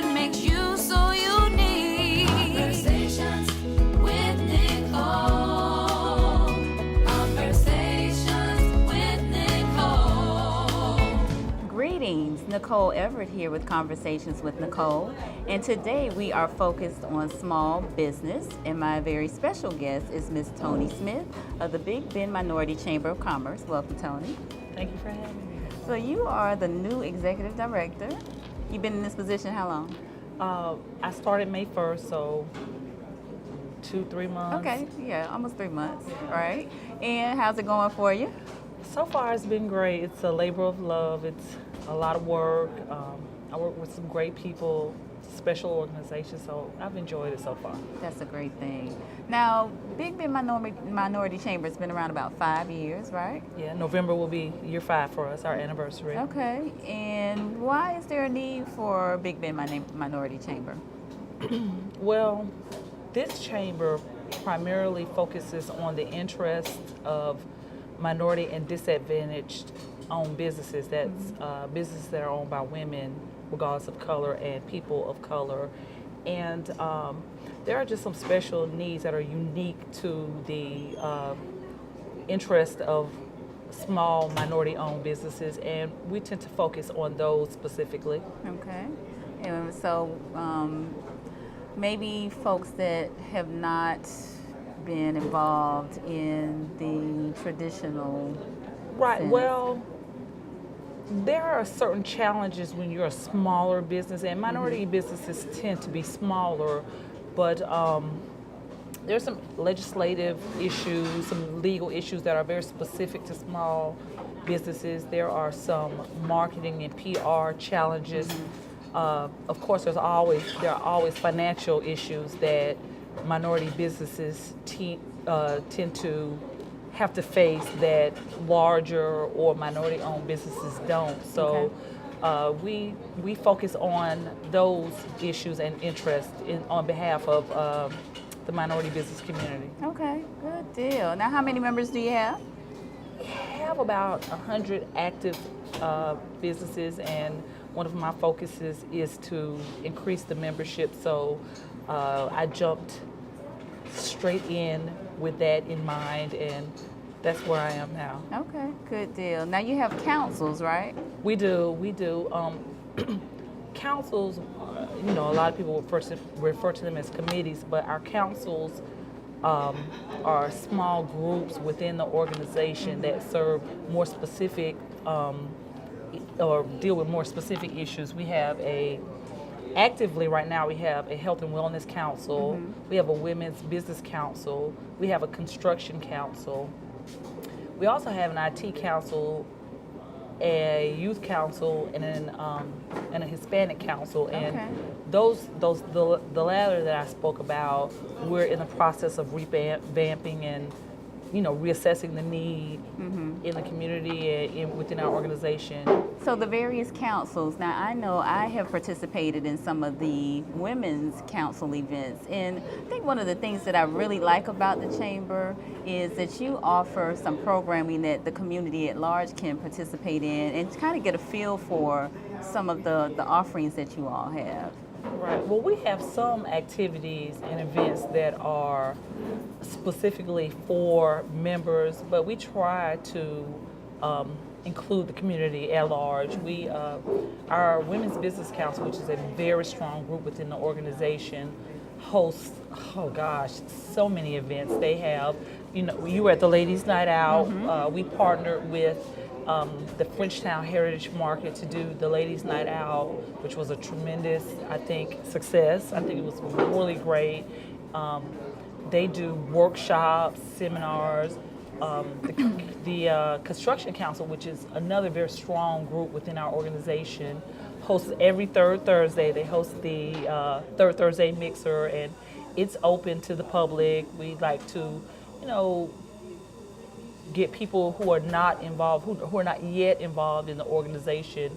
what makes you so unique. Conversations with Nicole. Conversations with Nicole. Greetings, Nicole Everett here with Conversations with Nicole, and today we are focused on small business, and my very special guest is Miss Toni Smith of the Big Bend Minority Chamber of Commerce. Welcome, Toni. Thank you for having me. So you are the new executive director. You've been in this position how long? I started May 1st, so 2-3 months. Okay, yeah, almost 3 months, all right. And how's it going for you? So far it's been great. It's a labor of love. It's a lot of work. I work with some great people, special organizations, so I've enjoyed it so far. That's a great thing. Now, Big Bend Minority Chamber has been around about 5 years, right? Yeah, November will be year 5 for us, our anniversary. Okay, and why is there a need for Big Bend Minority Chamber? Well, this chamber primarily focuses on the interests of minority and disadvantaged owned businesses. That's businesses that are owned by women, regardless of color, and people of color. And there are just some special needs that are unique to the interest of small minority-owned businesses, and we tend to focus on those specifically. Okay, and so maybe folks that have not been involved in the traditional Right, sense. well, there are certain challenges when you're a smaller business, and minority businesses tend to be smaller, but there's some legislative issues, some legal issues that are very specific to small businesses. There are some marketing and PR challenges. Of course, there are always financial issues that minority businesses tend to have to face that larger or minority-owned businesses don't. So we focus on those issues and interests on behalf of the minority business community. Okay, good deal. Now, how many members do you have? We have about 100 active businesses, and one of my focuses is to increase the membership. So I jumped straight in with that in mind, and that's where I am now. Okay, good deal. Now you have councils, right? We do. Councils, a lot of people refer to them as committees, but our councils are small groups within the organization that serve more specific or deal with more specific issues. We have actively right now, we have a health and wellness council, we have a women's business council, we have a construction council. We also have an IT council, a youth council, and a Hispanic council. And the latter that I spoke about, we're in the process of revamping and reassessing the need in the community and within our organization. So the various councils, now I know I have participated in some of the women's council events, and I think one of the things that I really like about the chamber is that you offer some programming that the community at large can participate in and kind of get a feel for some of the offerings that you all have. Right. Well, we have some activities and events that are specifically for members, but we try to include the community at large. Our Women's Business Council, which is a very strong group within the organization, hosts, so many events. They have, you were at the Ladies' Night Out. We partnered with the Frenchtown Heritage Market to do the Ladies' Night Out, which was a tremendous, I think, success. I think it was really great. They do workshops, seminars. The Construction Council, which is another very strong group within our organization, hosts every third Thursday. They host the Third Thursday Mixer, and it's open to the public. We like to, get people who are not involved, who are not yet involved in the organization,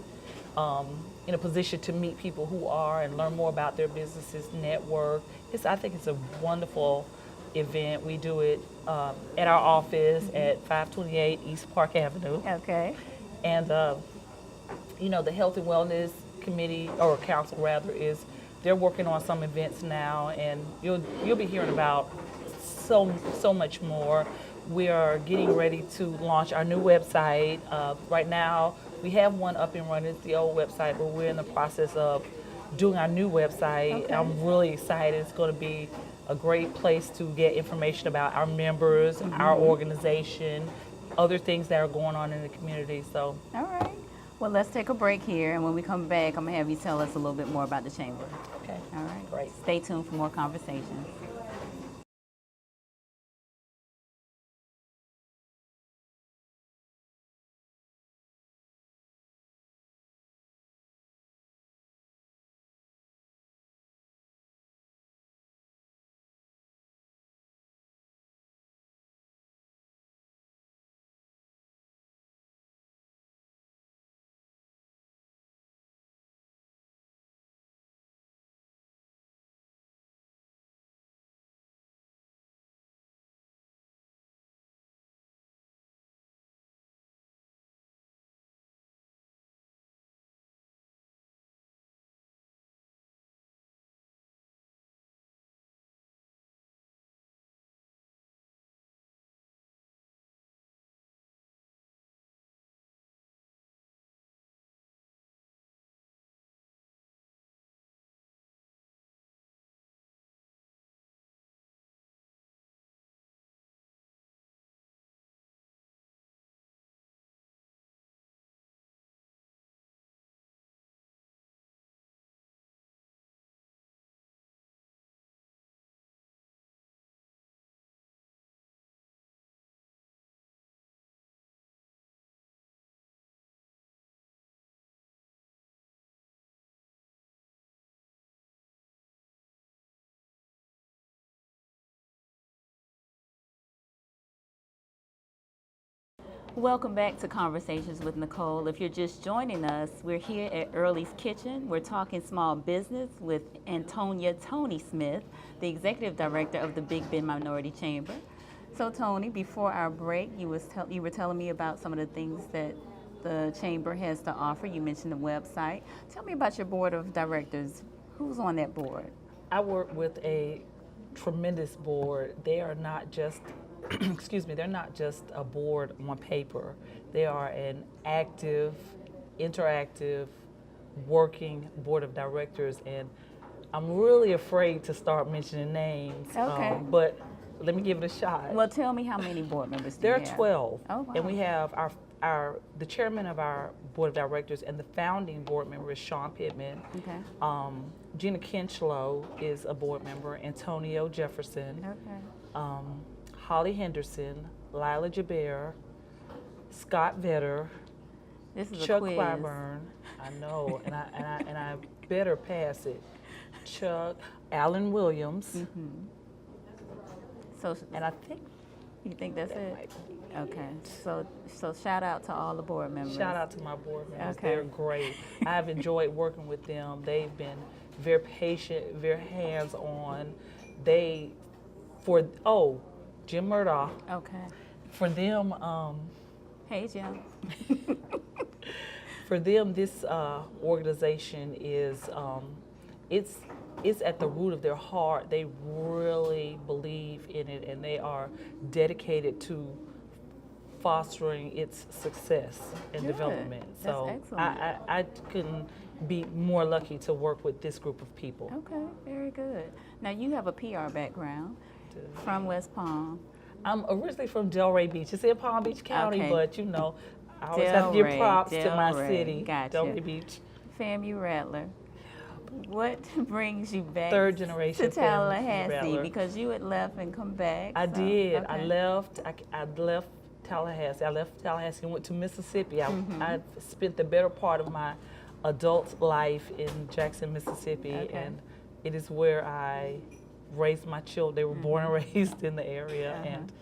in a position to meet people who are and learn more about their businesses, network. I think it's a wonderful event. We do it at our office at 528 East Park Avenue. Okay. And, the Health and Wellness committee, or council rather, is they're working on some events now, and you'll be hearing about so much more. We are getting ready to launch our new website. Right now, we have one up and running. It's the old website, but we're in the process of doing our new website. Okay. I'm really excited. It's going to be a great place to get information about our members, our organization, other things that are going on in the community. So, All right. Well, let's take a break here, and when we come back, I'm going to have you tell us a little bit more about the chamber. okay. All right. Great. Stay tuned for more conversations. Welcome back to Conversations with Nicole. If you're just joining us, we're here at Earley's Kitchen. We're talking small business with Antonia Toni Smith, the Executive Director of the Big Bend Minority Chamber. So Toni, before our break, you were telling me about some of the things that the Chamber has to offer. You mentioned the website. Tell me about your board of directors. Who's on that board? I work with a tremendous board. They are not just excuse me, they're not just a board on paper. They are an active, interactive, working board of directors, and I'm really afraid to start mentioning names. Okay. But let me give it a shot. Well, tell me how many board members do There you are have? 12, Oh, wow. and we have the chairman of our board of directors and the founding board member is Sean Pittman. Okay. Gina Kinchlow is a board member. Antonio Jefferson. Okay. Holly Henderson, Lila Jaber, Scott Vetter, This is Chuck a quiz. Clyburn. I know, and I better pass it. Chuck, Alan Williams, So, and I think you think that's that it? might be Okay. So shout out to all the board members. Shout out to my board members. Okay. They're great. I've enjoyed working with them. They've been very patient, very hands-on. Jim Murdoch. Okay. For them, Hey, Jim. for them, this organization is it's at the root of their heart. They really believe in it, and they are dedicated to fostering its success and Good. development. That's So excellent. I couldn't be more lucky to work with this group of people. Okay, very good. Now you have a PR background from West Palm. I'm originally from Delray Beach. It's in Palm Beach County, Okay. but you know, I always have to give Delray, props to my Delray. city, Gotcha. Delray Beach. FAMU Rattler. What brings you back Third generation to FAMU Tallahassee? Rattler. Because you had left and come back. I so, did. okay. I left Tallahassee. I left Tallahassee and went to Mississippi. I spent the better part of my adult life in Jackson, Mississippi, Okay. and it is where I raised my children. They were born and raised in the area, and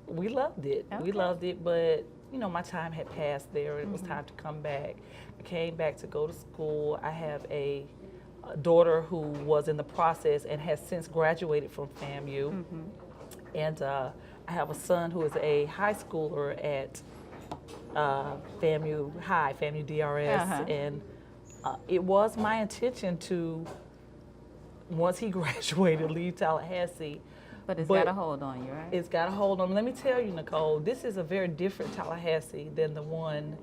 we loved it. We Okay. loved it, but you know, my time had passed there, and it was time to come back. I came back to go to school. I have a daughter who was in the process and has since graduated from FAMU, and I have a son who is a high schooler at FAMU High, FAMU DRS, and It was my intention to, once he graduated, leave Tallahassee. But it's got a hold on you, right? It's got a hold on. Let me tell you, Nicole, this is a very different Tallahassee than the one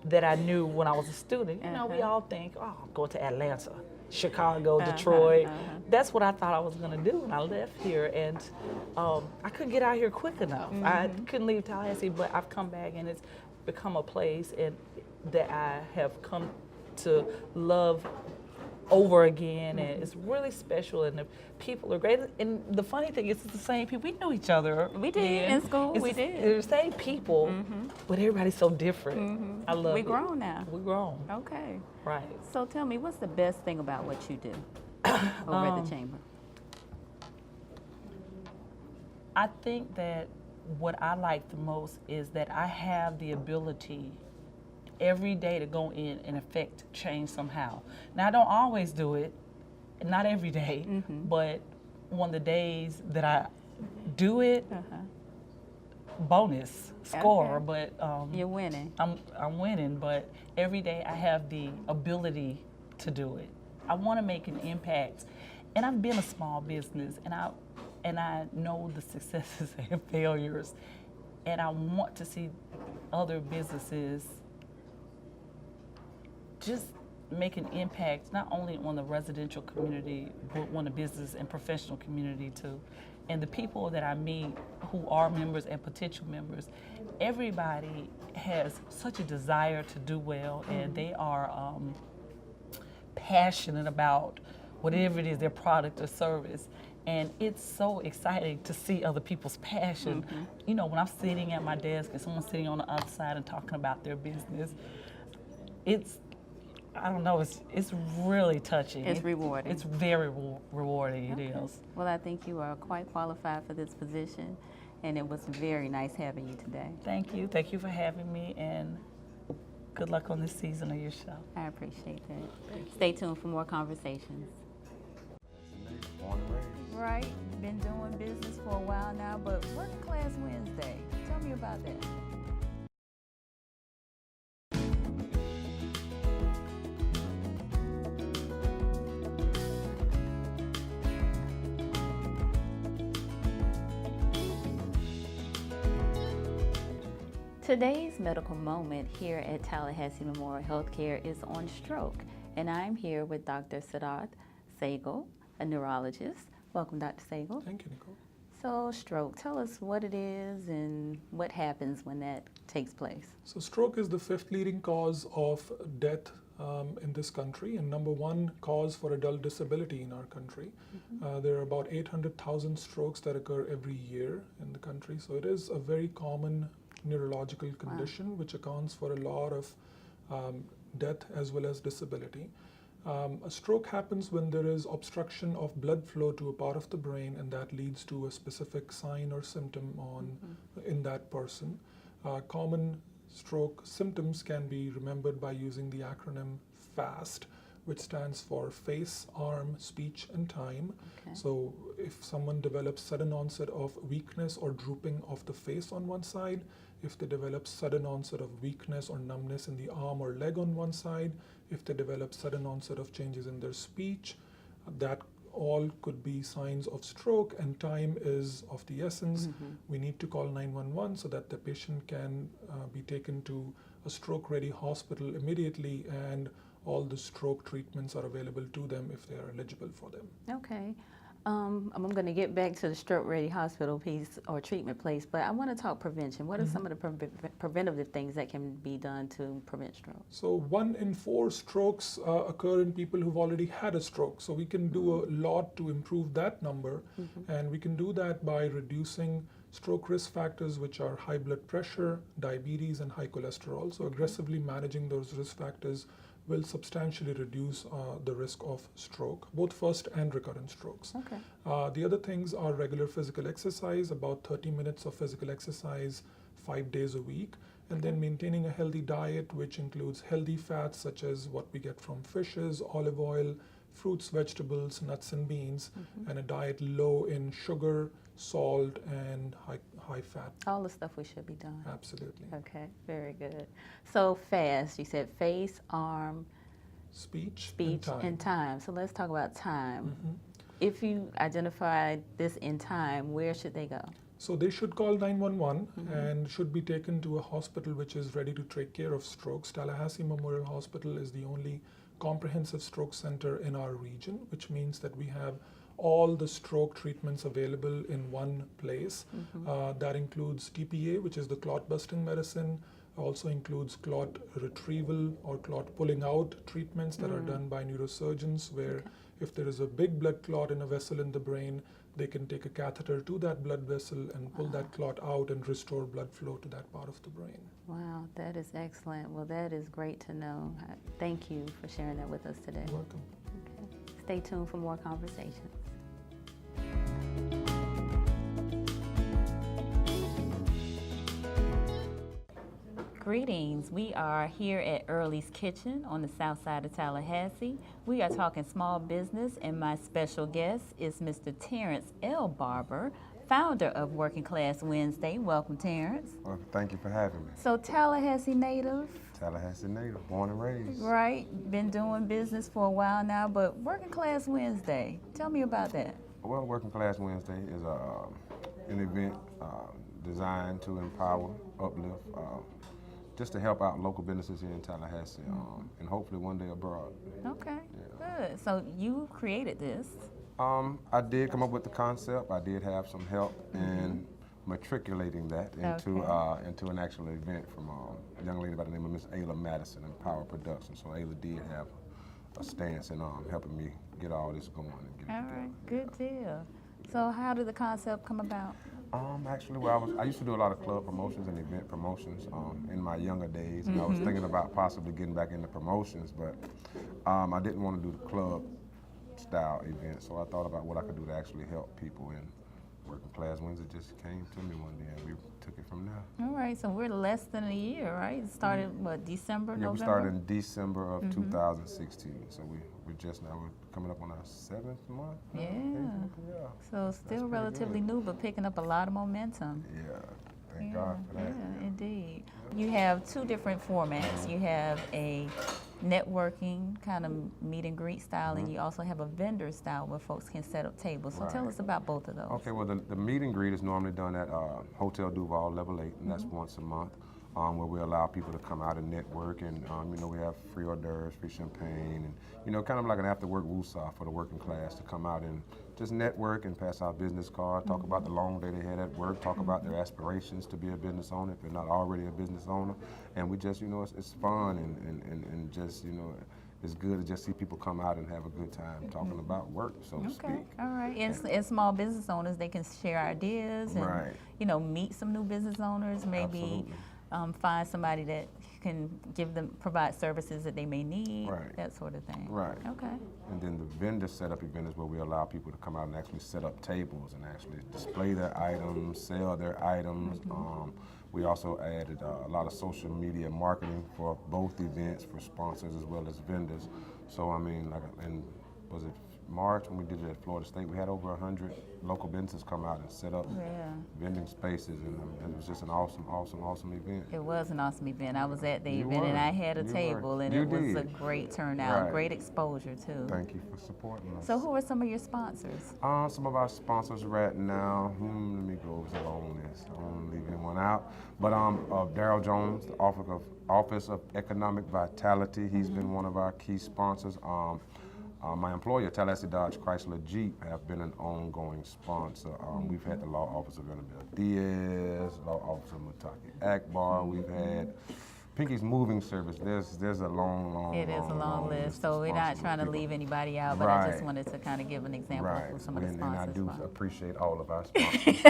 that I knew when I was a student. You know, we all think, oh, I'm going to Atlanta, Chicago, Detroit. That's what I thought I was going to do when I left here. And I couldn't get out here quick enough. I couldn't leave Tallahassee, but I've come back and it's become a place that I have come to love over again, and it's really special, and the people are great. And the funny thing is, it's the same people. We knew each other. We did in school. We did. They're the same people, but everybody's so different. I love it. We're grown now. We're grown. Okay. Right. So tell me, what's the best thing about what you do over at the chamber? I think that what I like the most is that I have the ability every day to go in and affect change somehow. Now, I don't always do it, not every day, but on the days that I do it, bonus score. Okay. But You're winning. I'm winning, but every day I have the ability to do it. I want to make an impact, and I've been a small business, and I know the successes and failures, and I want to see other businesses just make an impact, not only on the residential community, but on the business and professional community too. And the people that I meet who are members and potential members, everybody has such a desire to do well, and they are passionate about whatever it is, their product or service. And it's so exciting to see other people's passion. You know, when I'm sitting at my desk and someone's sitting on the other side and talking about their business, I don't know, it's really touching. It's rewarding. It's very rewarding, it is. Well, I think you are quite qualified for this position, and it was very nice having you today. Thank you. Thank you for having me, and good luck on this season of your show. I appreciate that. Stay tuned for more conversations. Right, been doing business for a while now, but Working Class Wednesday, tell me about that. Today's medical moment here at Tallahassee Memorial Healthcare is on stroke, and I'm here with Dr. Siddharth Sehgal, a neurologist. Welcome, Dr. Sehgal. Thank you, Nicole. So stroke, tell us what it is and what happens when that takes place. So stroke is the 5th leading cause of death in this country, and number 1 cause for adult disability in our country. There are about 800,000 strokes that occur every year in the country, so it is a very common neurological condition which accounts for a lot of death as well as disability. A stroke happens when there is obstruction of blood flow to a part of the brain, and that leads to a specific sign or symptom in that person. Common stroke symptoms can be remembered by using the acronym F.A.S.T, which stands for face, arm, speech, and time. Okay. So if someone develops sudden onset of weakness or drooping of the face on one side, if they develop sudden onset of weakness or numbness in the arm or leg on one side, if they develop sudden onset of changes in their speech, that all could be signs of stroke, and time is of the essence. We need to call 911 so that the patient can be taken to a stroke-ready hospital immediately, and all the stroke treatments are available to them if they are eligible for them. Okay. I'm going to get back to the stroke-ready hospital piece or treatment place, but I want to talk prevention. What are some of the preventative things that can be done to prevent stroke? So 1 in 4 strokes occur in people who've already had a stroke. So we can do a lot to improve that number, and we can do that by reducing stroke risk factors, which are high blood pressure, diabetes, and high cholesterol. So aggressively managing those risk factors will substantially reduce the risk of stroke, both first and recurrent strokes. Okay. The other things are regular physical exercise, about 30 minutes of physical exercise 5 days a week, and then maintaining a healthy diet, which includes healthy fats such as what we get from fishes, olive oil, fruits, vegetables, nuts, and beans, and a diet low in sugar, salt, and high fat. All the stuff we should be doing. Absolutely. Okay, very good. So FAST, you said face, arm, speech, speech, and time. So let's talk about time. If you identify this in time, where should they go? So they should call 911 and should be taken to a hospital which is ready to take care of strokes. Tallahassee Memorial Hospital is the only comprehensive stroke center in our region, which means that we have all the stroke treatments available in one place. That includes TPA, which is the clot busting medicine, also includes clot retrieval or clot pulling out treatments that are done by neurosurgeons, where if there is a big blood clot in a vessel in the brain, they can take a catheter to that blood vessel and pull that clot out and restore blood flow to that part of the brain. Wow, that is excellent. Well, that is great to know. Thank you for sharing that with us today. You're welcome. Okay. Stay tuned for more conversations. Greetings. We are here at Earley's Kitchen on the south side of Tallahassee. We are talking small business, and my special guest is Mr. Terrance L. Barber, founder of Working Class Wednesday. Welcome, Terrance. Well, thank you for having me. So, Tallahassee native, Tallahassee native, born and raised. right? Been doing business for a while now, but Working Class Wednesday, tell me about that. Well, Working Class Wednesday is an event designed to empower, uplift, just to help out local businesses here in Tallahassee, and hopefully one day abroad. Okay, good. So you created this. I did come up with the concept. I did have some help in matriculating that into an actual event from a young lady by the name of Miss Ayla Madison in Power Production. So Ayla did have a stance in helping me get all this going and get it All together. right, good deal. So how did the concept come about? Actually, well, I used to do a lot of club promotions and event promotions in my younger days, and I was thinking about possibly getting back into promotions, but I didn't want to do the club style events, so I thought about what I could do to actually help people, and Working Class Wednesday just came to me one day, and we took it from there. All right, so we're less than a year, right? It started, what, December, Yeah, November? we started in December of 2016, so we're coming up on our 7th month. Yeah. Yeah. So still pretty relatively good. new, but picking up a lot of momentum. Yeah, thank God for that. Yeah, indeed. You have two different formats. You have a networking kind of meet and greet style, and you also have a vendor style where folks can set up tables. So tell Right. us about both of those. Okay, well, the meet and greet is normally done at Hotel Duval Level 8, and that's once a month, where we allow people to come out and network, and we have free hors d'oeuvres, free champagne, and kind of like an after-work woosah for the working class to come out and just network and pass out business cards, talk about the long day they had at work, talk about their aspirations to be a business owner if they're not already a business owner, and we just, it's fun and just, it's good to just see people come out and have a good time talking about work, so to Okay, speak. all right. And small business owners, they can share ideas and, Right. Meet some new business owners, maybe find somebody that can provide services that they may need, Right. that sort of thing. Right. Okay. And then the vendor setup event is where we allow people to come out and actually set up tables and actually display their items, sell their items. We also added a lot of social media marketing for both events for sponsors as well as vendors. So was it March when we did it at Florida State? We had over 100 local businesses come out and set up vending spaces, and it was just an awesome event. It was an awesome event. I was at the You event were. and I had a You table, were. and You it was a did. great turnout, Right. great exposure too. Thank you for supporting us. So who are some of your sponsors? Some of our sponsors right now, let me go over the long list. I don't want to leave anyone out. But Darryl Jones, the Office of Economic Vitality, he's been one of our key sponsors. My employer, Tallahassee Dodge Chrysler Jeep, have been an ongoing sponsor. We've had the Law Office of Annabelle Diaz, Law Office of Mutaki Akbar. We've had Pinky's Moving Service. There's a long It is a long list, so we're not trying to leave anybody out, but I just wanted to kind of give an example of who some of the And I sponsors do were. appreciate all of our sponsors.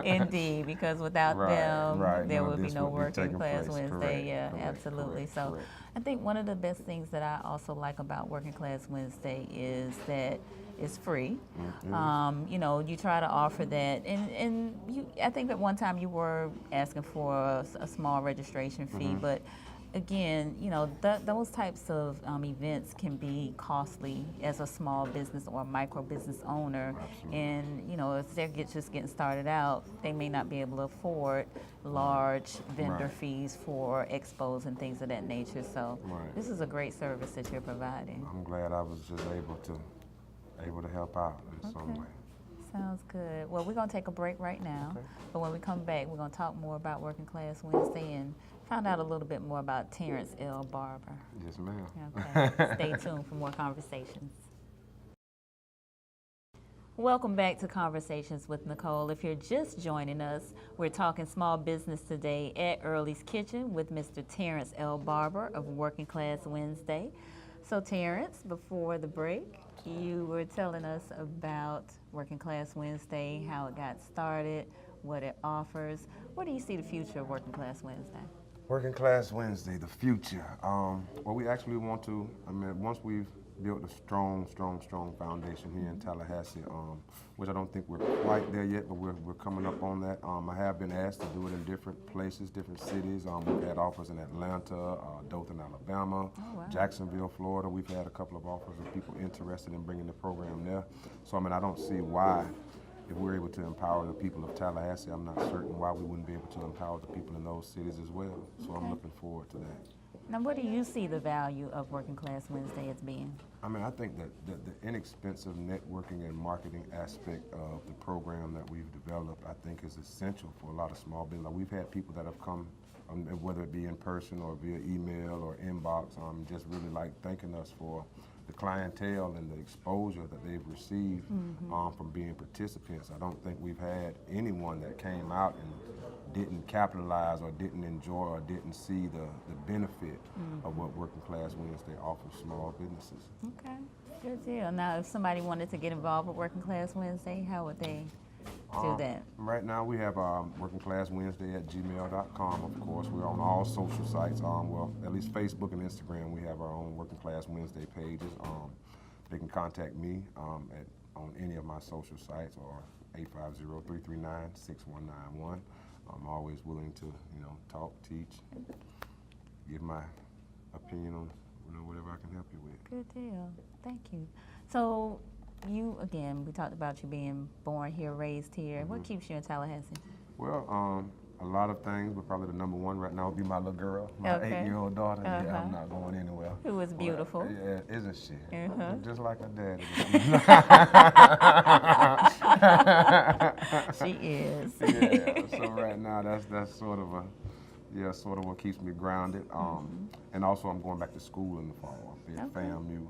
Indeed, because without them, there would be this no would be Working taking Class place. Wednesday. Correct, Yeah, correct, absolutely. correct, So correct. I think one of the best things that I also like about Working Class Wednesday is that it's free. You try to offer that, and I think at one time you were asking for a small registration fee, but again, those types of events can be costly as a small business or a micro business owner. Absolutely. And, if they're just getting started out, they may not be able to afford large vendor Right. fees for expos and things of that nature. So Right. this is a great service that you're providing. I'm glad I was just able to help out in some Okay. way. Sounds good. Well, we're going to take a break right now. Okay. But when we come back, we're going to talk more about Working Class Wednesday and find out a little bit more about Terrance L. Barber. Yes, ma'am. Okay. Stay tuned for more conversations. Welcome back to Conversations with Nicole. If you're just joining us, we're talking small business today at Earley's Kitchen with Mr. Terrance L. Barber of Working Class Wednesday. So Terrance, before the break, you were telling us about Working Class Wednesday, how it got started, what it offers. What do you see the future of Working Class Wednesday? Working Class Wednesday, the future. Well, we actually want to, once we've built a strong foundation here in Tallahassee, which I don't think we're quite there yet, but we're coming up on that. I have been asked to do it in different places, different cities. We've had offers in Atlanta, Dothan, Alabama, wow. Jacksonville, Florida. We've had a couple of offers of people interested in bringing the program there. So, I don't see why, if we're able to empower the people of Tallahassee, I'm not certain why we wouldn't be able to empower the people in those cities as well. So I'm looking forward to that. Now, what do you see the value of Working Class Wednesday as being? I think that the inexpensive networking and marketing aspect of the program that we've developed, I think is essential for a lot of small business. We've had people that have come, whether it be in person or via email or inbox, just really like thanking us for the clientele and the exposure that they've received from being participants. I don't think we've had anyone that came out and didn't capitalize or didn't enjoy or didn't see the benefit of what Working Class Wednesday offers small businesses. Okay, good deal. Now, if somebody wanted to get involved with Working Class Wednesday, how would they do that? Right now we have workingclasswednesday@gmail.com. Of course, we're on all social sites. Well, at least Facebook and Instagram, we have our own Working Class Wednesday pages. They can contact me on any of my social sites or 850-339-6191. I'm always willing to, talk, teach, give my opinion on, whatever I can help you with. Good deal. Thank you. So, you, again, we talked about you being born here, raised here. What keeps you in Tallahassee? Well, a lot of things, but probably the number one right now would be my little girl, my Okay. 8-year-old daughter. Yeah, I'm not going anywhere. Who is beautiful. Yeah, isn't she? Just like her daddy. She is. Yeah, so right now that's sort of what keeps me grounded. And also I'm going back to school in the fall. I'll be at FAMU.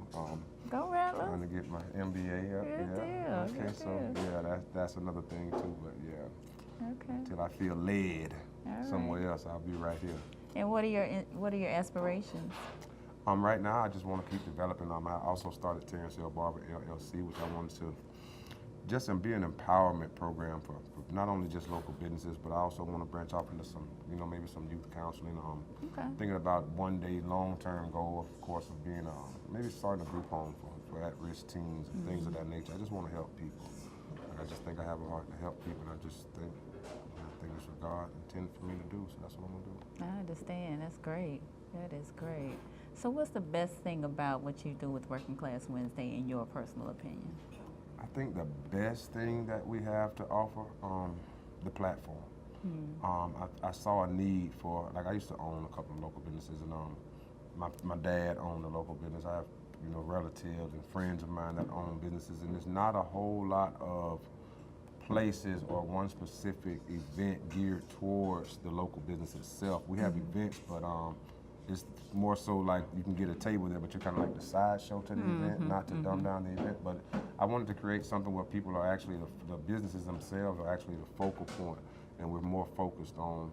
Go Rattlers. Trying to get my MBA up. Good yeah. deal, Okay, good so deal. that's another thing too. But yeah, Okay. until I feel led All somewhere else, I'll be right here. And what are your aspirations? Right now, I just want to keep developing. I also started Terrance L. Barber LLC, which I wanted to just be an empowerment program for not only just local businesses, but I also want to branch off into some, maybe some youth counseling. Okay. Thinking about one day long-term goal, of course, of being maybe starting a group home for at-risk teens and things of that nature. I just want to help people. I just think I have a heart to help people, and I just think it's what God intended for me to do. So that's what I'm gonna do. I understand. That's great. That is great. So what's the best thing about what you do with Working Class Wednesday in your personal opinion? I think the best thing that we have to offer, the platform. I saw a need for, like I used to own a couple of local businesses, and my dad owned a local business. I have, relatives and friends of mine that own businesses, and there's not a whole lot of places or one specific event geared towards the local business itself. We have events, but it's more so like you can get a table there, but you're kind of like the sideshow to the event, not to dumb down the event. But I wanted to create something where people are actually, the businesses themselves are actually the focal point, and we're more focused on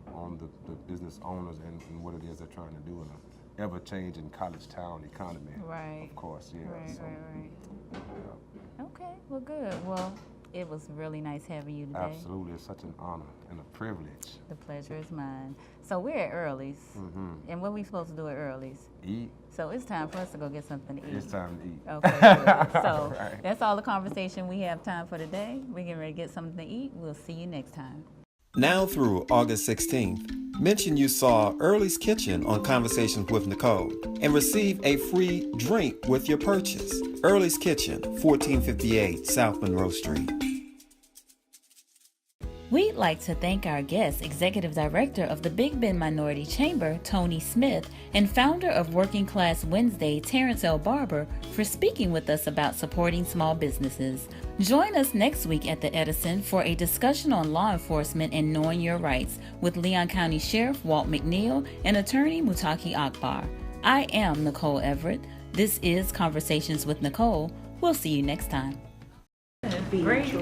the business owners and what it is they're trying to do in an ever-changing college town economy. Right. Of course, yeah. Right, so, right. yeah. Okay, well, good. Well, it was really nice having you today. Absolutely, it's such an honor and a privilege. The pleasure is mine. So we're at Earley's, and what are we supposed to do at Earley's? Eat. So it's time for us to go get something to eat. It's time to eat. Okay, good. So Right. that's all the conversation we have time for today. We're getting ready to get something to eat. We'll see you next time. Now through August 16th, mention you saw Earley's Kitchen on Conversations with Nicole and receive a free drink with your purchase. Earley's Kitchen, 1458 South Monroe Street. We'd like to thank our guest, Executive Director of the Big Bend Minority Chamber, Toni Smith, and founder of Working Class Wednesday, Terrance L. Barber, for speaking with us about supporting small businesses. Join us next week at the Edison for a discussion on law enforcement and knowing your rights with Leon County Sheriff Walt McNeil and attorney Mutaki Akbar. I am Nicole Everett. This is Conversations with Nicole. We'll see you next time. Great.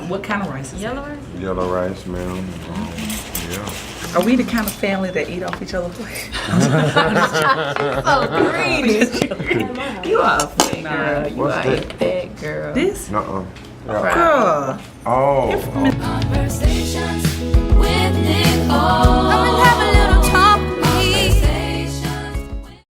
What kind of rice is Yellow rice? Yellow rice, ma'am. Yeah. Are we the kind of family that eat off each other's plate? So greedy. You are a fat girl. You What's are that? a fat girl. This? Nuh-uh. Girl. Oh. Conversations with Nicole.